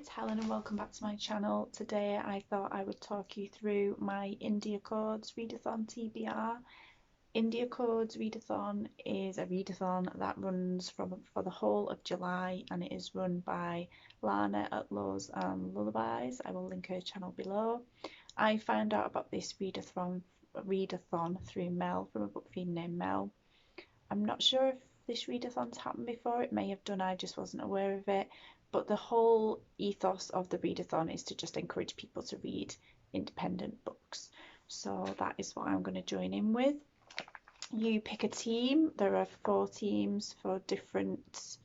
it's Helen and welcome back to my channel. Today I thought I would talk you through my India Codes Readathon TBR. India Codes Readathon is a readathon that runs for the whole of July, and it is run by Lana at Laws and Lullabies. I will link her channel below. I found out about this readathon through Mel, from a book feed named Mel. I'm not sure if this readathon's happened before. It may have done, I just wasn't aware of it. But the whole ethos of the readathon is to just encourage people to read independent books. So that is what I'm going to join in with. You pick a team. There are 4 teams for different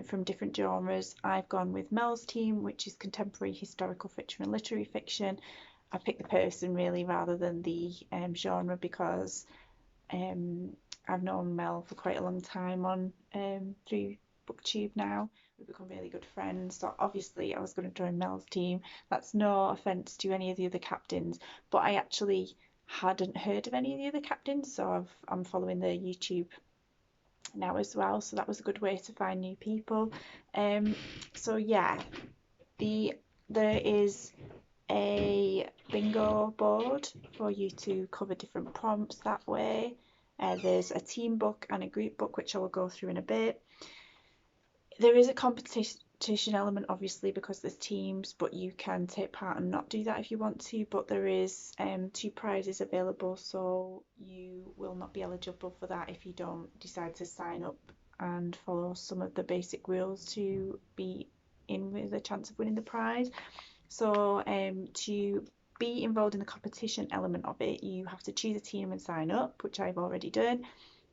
from different genres. I've gone with Mel's team, which is contemporary historical fiction and literary fiction. I picked the person really rather than the genre because I've known Mel for quite a long time on through BookTube now. We've become really good friends, so obviously I was going to join Mel's team. That's no offence to any of the other captains, but I actually hadn't heard of any of the other captains, so I'm following their YouTube now as well, so that was a good way to find new people. So yeah, there is a bingo board for you to cover different prompts that way. There's a team book and a group book, which I will go through in a bit. There is a competition element, obviously, because there's teams, but you can take part and not do that if you want to. But there is 2 prizes available, so you will not be eligible for that if you don't decide to sign up and follow some of the basic rules to be in with a chance of winning the prize. So to be involved in the competition element of it, you have to choose a team and sign up, which I've already done.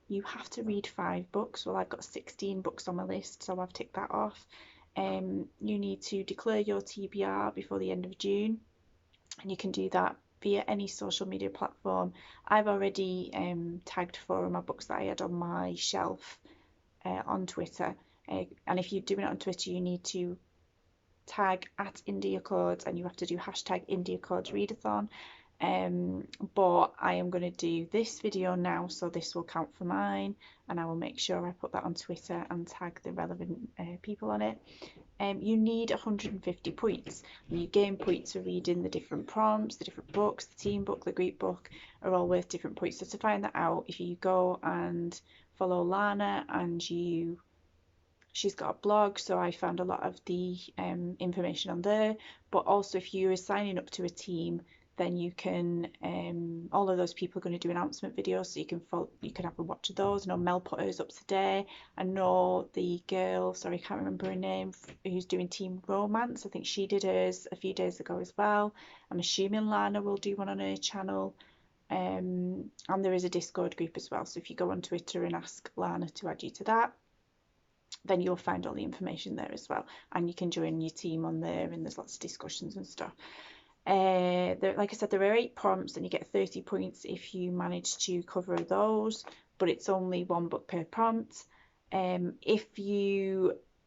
You have to read 5 books. Well, I've got 16 books on my list, so I've ticked that off. You need to declare your TBR before the end of June, and you can do that via any social media platform. I've already tagged 4 of my books that I had on my shelf on Twitter, and if you're doing it on Twitter, you need to tag at India Codes, and you have to do hashtag India Codes Readathon. But I am going to do this video now, so this will count for mine, and I will make sure I put that on Twitter and tag the relevant people on it. You need 150 points, and you gain points for reading the different prompts, the different books. The team book, the group book are all worth different points. So to find that out, if you go and follow Lana, and she's got a blog, so I found a lot of the information on there. But also, if you are signing up to a team, then you can all of those people are going to do announcement videos, so you can have a watch of those. I know Mel put hers up today. I know the girl, sorry, I can't remember her name, who's doing Team Romance. I think she did hers a few days ago as well. I'm assuming Lana will do one on her channel. And there is a Discord group as well, so if you go on Twitter and ask Lana to add you to that, then you'll find all the information there as well, and you can join your team on there, and there's lots of discussions and stuff. Like I said, there are 8 prompts, and you get 30 points if you manage to cover those, but it's only 1 book per prompt. And it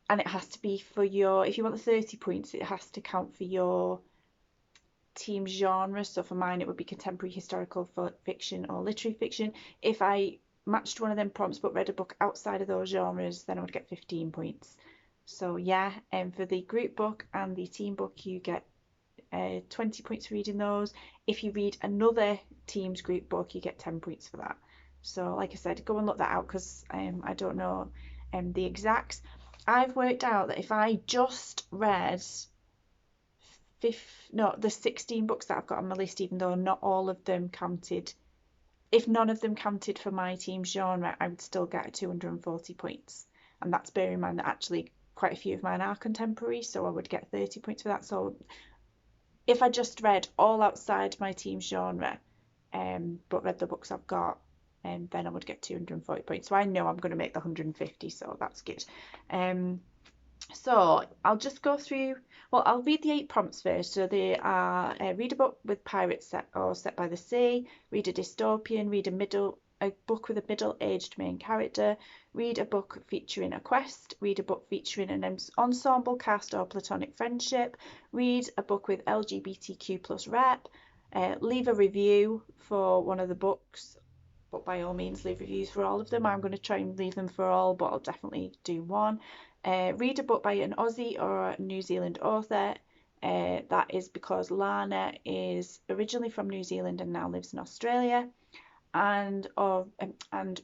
has to be for if you want the 30 points, it has to count for your team genre. So for mine, it would be contemporary historical fiction or literary fiction. If I matched one of them prompts but read a book outside of those genres, then I would get 15 points. So yeah, and for the group book and the team book, you get 20 points for reading those. If you read another team's group book, you get 10 points for that. So like I said, go and look that out, because I don't know the exacts. I've worked out that if I just read the 16 books that I've got on my list, even though not all of them counted, if none of them counted for my team's genre, I would still get 240 points. And that's bearing in mind that actually quite a few of mine are contemporary, so I would get 30 points for that. So if I just read all outside my team's genre, but read the books I've got, then I would get 240 points. So I know I'm going to make the 150, so that's good. So I'll just go through, well, I'll read the 8 prompts first. So they are read a book with pirates set by the sea, read a dystopian, read a book with a middle-aged main character, read a book featuring a quest, read a book featuring an ensemble cast or platonic friendship, read a book with LGBTQ plus rep, leave a review for one of the books, but by all means leave reviews for all of them. I'm going to try and leave them for all, but I'll definitely do one. Read a book by an Aussie or a New Zealand author. That is because Lana is originally from New Zealand and now lives in Australia. And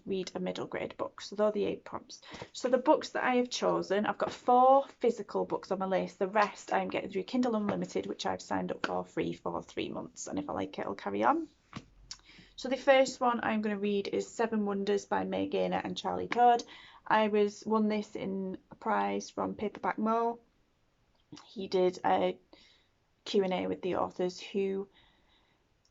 read a middle grade book. So they're the 8 prompts. So the books that I have chosen, I've got 4 physical books on my list. The rest I'm getting through Kindle Unlimited, which I've signed up for free for 3 months. And if I like it, I'll carry on. So the first one I'm going to read is 7 Wonders by May Gaynor and Charlie Todd. I won this in a prize from Paperback Mo. He did a Q&A with the authors who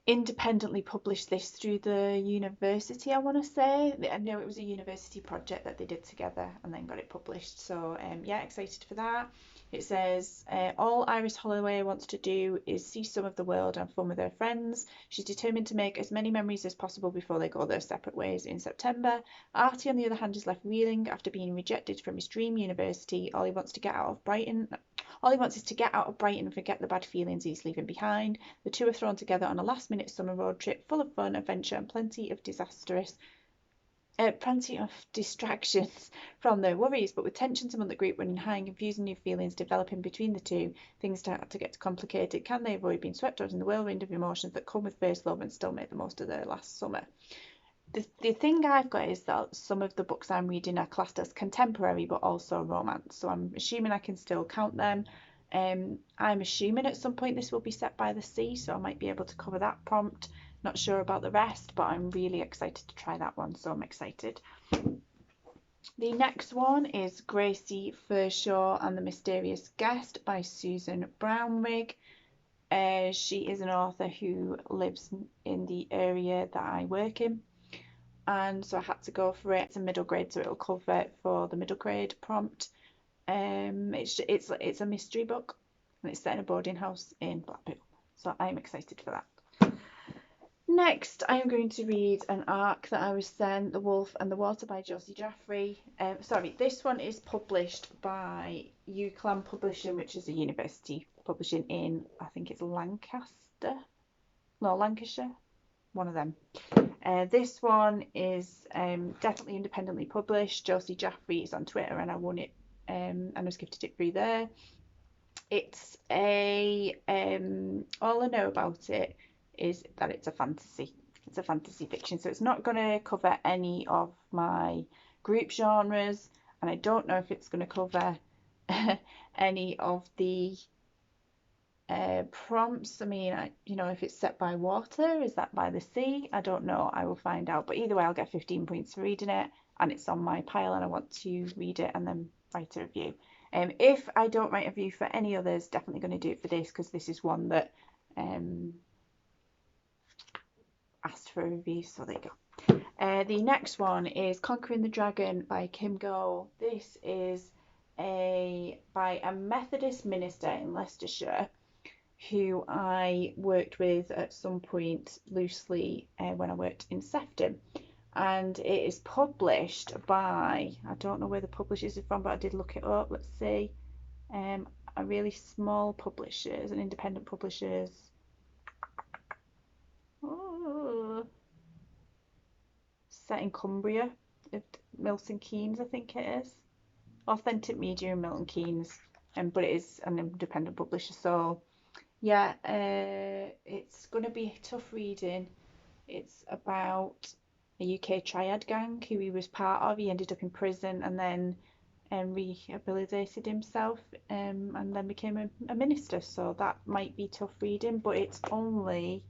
independently published this through the university, I want to say. I know it was a university project that they did together and then got it published. So yeah, excited for that. It says, all Iris Holloway wants to do is see some of the world and fun with her friends. She's determined to make as many memories as possible before they go their separate ways in September. Artie, on the other hand, is left reeling after being rejected from his dream university. All he wants is to get out of Brighton and forget the bad feelings he's leaving behind. The two are thrown together on a last-minute summer road trip full of fun, adventure, and plenty of distractions from their worries, but with tensions among the group running high and confusing new feelings developing between the two, things start to get complicated. Can they avoid being swept out in the whirlwind of emotions that come with first love and still make the most of their last summer? The thing I've got is that some of the books I'm reading are classed as contemporary but also romance, so I'm assuming I can still count them. I'm assuming at some point this will be set by the sea, so I might be able to cover that prompt. Not sure about the rest, but I'm really excited to try that one, so I'm excited. The next one is Gracie Furshaw and the Mysterious Guest by Susan Brownrigg. She is an author who lives in the area that I work in, and so I had to go for it. It's a middle grade, so it'll cover it for the middle grade prompt. It's a mystery book, and it's set in a boarding house in Blackpool, so I'm excited for that. Next, I am going to read an ARC that I was sent, The Wolf and the Water by Josie Jaffrey. This one is published by UCLan Publishing, which is a university publishing in, I think it's Lancashire, one of them. This one is definitely independently published. Josie Jaffrey is on Twitter, and I won it and was gifted it free there. It's all I know about it is that it's a fantasy. It's a fantasy fiction, so it's not going to cover any of my group genres, and I don't know if it's going to cover any of the prompts. I mean, if it's set by water, is that by the sea? I don't know. I will find out. But either way, I'll get 15 points for reading it, and it's on my pile, and I want to read it and then write a review. If I don't write a review for any others, definitely going to do it for this, because this is one that asked for a review, so there you go. The next one is Conquering the Dragon by Kim Goal. This is by a Methodist minister in Leicestershire who I worked with at some point loosely when I worked in Sefton, and it is published by, I don't know where the publishers are from, but I did look it up. Let's see. A really small publishers, an independent publishers. Set in Cumbria, Milton Keynes, I think it is. Authentic Media in Milton Keynes, but it is an independent publisher, so yeah, it's going to be tough reading. It's about a UK triad gang who he was part of. He ended up in prison and then rehabilitated himself and then became a minister, so that might be tough reading, but it's only,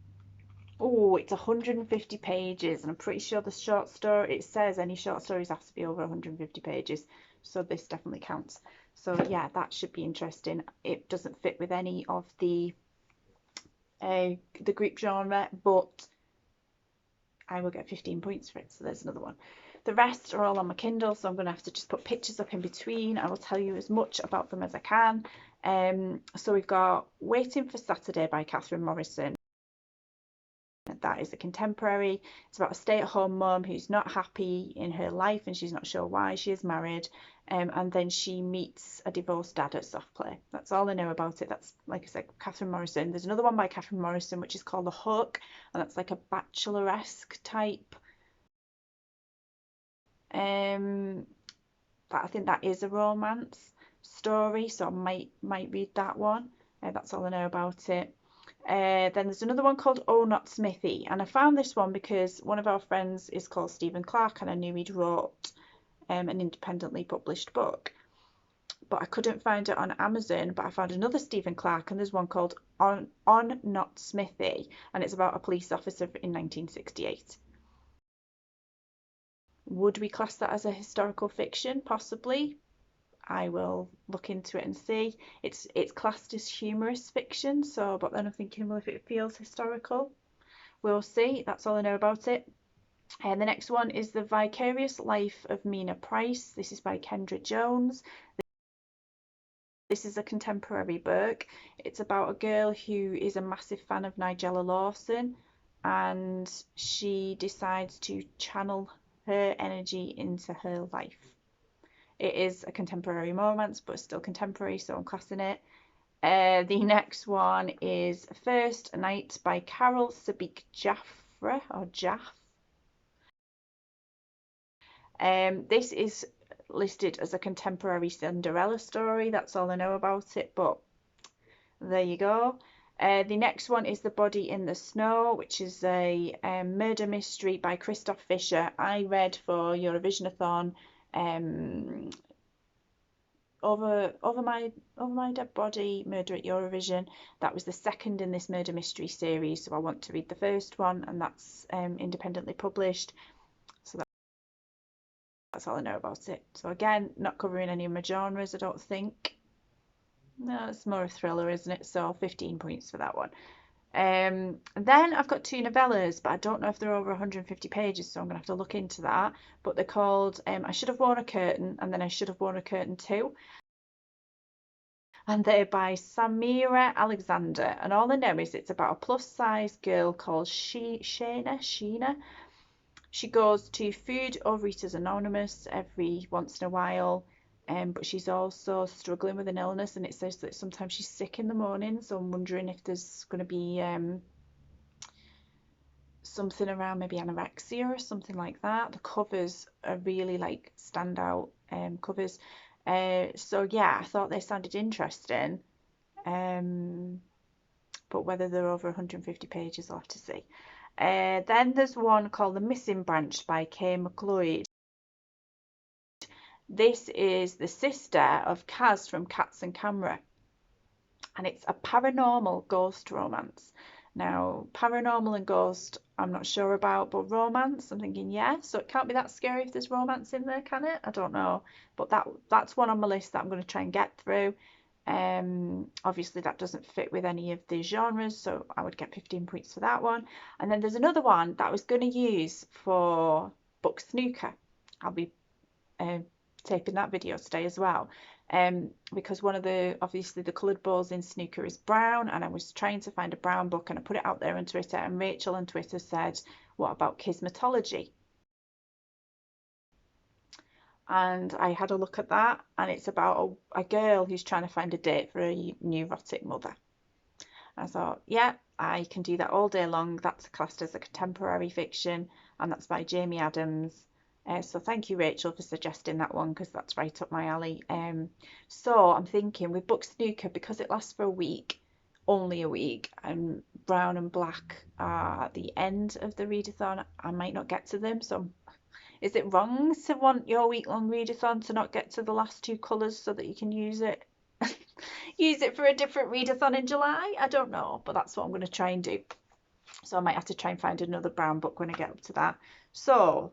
it's 150 pages, and I'm pretty sure the short story, it says any short stories have to be over 150 pages, so this definitely counts. So yeah, that should be interesting. It doesn't fit with any of the group genre, but I will get 15 points for it, so there's another one. The rest are all on my Kindle, so I'm going to have to just put pictures up in between. I will tell you as much about them as I can. So we've got Waiting for Saturday by Catherine Morrison. That is a contemporary. It's about a stay-at-home mum who's not happy in her life and she's not sure why. She is married, and then she meets a divorced dad at soft play. That's all I know about it. That's, like I said, Catherine Morrison. There's another one by Catherine Morrison which is called The Hook, and that's like a bacheloresque type I think that is a romance story, so I might read that one. That's all I know about it. Then there's another one called Oh Not Smithy, and I found this one because one of our friends is called Stephen Clark, and I knew he'd wrote an independently published book, but I couldn't find it on Amazon. But I found another Stephen Clark, and there's one called On Not Smithy, and it's about a police officer in 1968. Would we class that as a historical fiction? Possibly. I will look into it and see. It's classed as humorous fiction, so but then I'm thinking, well, if it feels historical, we'll see. That's all I know about it. And the next one is The Vicarious Life of Mina Price. This is by Kendra Jones. This is a contemporary book. It's about a girl who is a massive fan of Nigella Lawson, and she decides to channel her energy into her life. It is a contemporary romance, but still contemporary, so I'm classing it. The next one is First Night by Carol Sabik Jaffra, or Jaff. This is listed as a contemporary Cinderella story. That's all I know about it, but there you go. The next one is The Body in the Snow, which is a murder mystery by Christoph Fischer. I read for Eurovisionathon over my dead body, Murder at Eurovision. That was the second in this murder mystery series, so I want to read the first one, and that's independently published. So that's all I know about it. So again, not covering any of my genres, I don't think. No, it's more a thriller, isn't it? So 15 points for that one. Then I've got two novellas, but I don't know if they're over 150 pages, so I'm going to have to look into that. But they're called I Should Have Worn a Curtain, and then I Should Have Worn a Curtain Too. And they're by Samira Alexander. And all I know is it's about a plus-size girl called Sheena. She goes to Food Overeaters Anonymous every once in a while, but she's also struggling with an illness, and it says that sometimes she's sick in the morning, so I'm wondering if there's going to be something around maybe anorexia or something like that. The covers are really like standout covers. So yeah, I thought they sounded interesting, but whether they're over 150 pages, I'll have to see. Then there's one called The Missing Branch by Kay McLeod. This is the sister of Kaz from Cats and Camera, and it's a paranormal ghost romance. Now, paranormal and ghost, I'm not sure about, but romance, I'm thinking yeah, so it can't be that scary if there's romance in there, can it? I don't know, but that's one on my list that I'm going to try and get through. Obviously that doesn't fit with any of the genres, so I would get 15 points for that one. And then there's another one that I was going to use for book snooker. I'll be taping that video today as well, because one of the obviously the coloured balls in snooker is brown, and I was trying to find a brown book, and I put it out there on Twitter, and Rachel on Twitter said, what about Kismetology? And I had a look at that, and it's about a girl who's trying to find a date for a neurotic mother. I thought, yeah, I can do that all day long. That's classed as a contemporary fiction, and that's by Jamie Adams. So thank you, Rachel, for suggesting that one, because that's right up my alley. So I'm thinking with book snooker, because it lasts for a week, only a week, and brown and black are at the end of the readathon, I might not get to them. So is it wrong to want your week-long readathon to not get to the last two colours so that you can use it use it for a different readathon in July? I don't know, but that's what I'm going to try and do. So I might have to try and find another brown book when I get up to that. So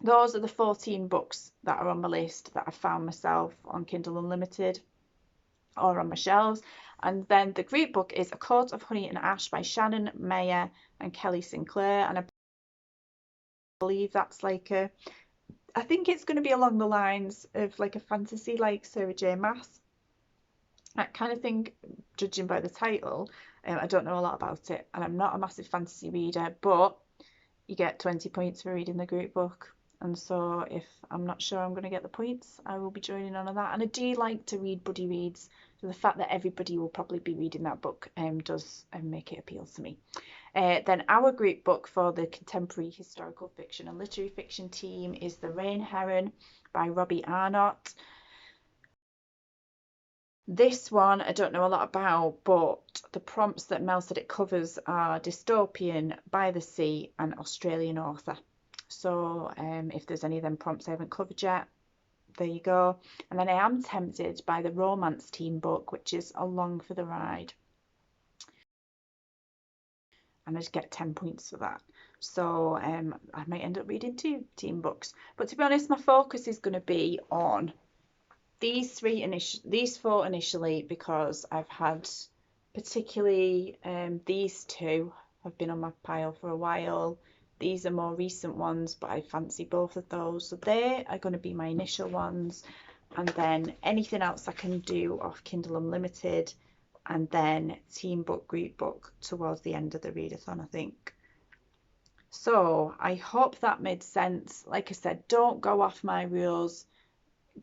those are the 14 books that are on my list that I found myself on Kindle Unlimited or on my shelves. And then the group book is A Court of Honey and Ash by Shannon Meyer and Kelly Sinclair, and I believe that's like I think it's going to be along the lines of like a fantasy like Sarah J Maas, that kind of thing, judging by the title. I don't know a lot about it, and I'm not a massive fantasy reader, but you get 20 points for reading the group book, and so if I'm not sure I'm going to get the points, I will be joining on that. And I do like to read buddy reads, so the fact that everybody will probably be reading that book does make it appeal to me. Then our group book for the contemporary historical fiction and literary fiction team is The Rain Heron by Robbie Arnott. This one I don't know a lot about, but the prompts that Mel said it covers are dystopian, by the sea, and Australian author. So if there's any of them prompts I haven't covered yet, there you go. And then I am tempted by the romance team book, which is Along for the Ride. And I just get 10 points for that. So I might end up reading 2 team books. But to be honest, my focus is going to be on these 4 initially, because I've had particularly these 2 have been on my pile for a while. These are more recent ones, but I fancy both of those. So they are going to be my initial ones. And then anything else I can do off Kindle Unlimited, and then team book, group book towards the end of the readathon, I think. So I hope that made sense. Like I said, don't go off my rules.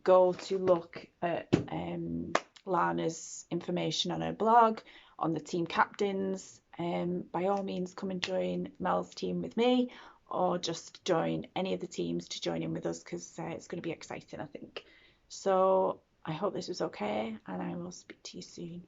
Go to look at Lana's information on her blog, on the team captains. By all means, come and join Mel's team with me, or just join any of the teams to join in with us, because it's going to be exciting, I think. So I hope this was okay, and I will speak to you soon.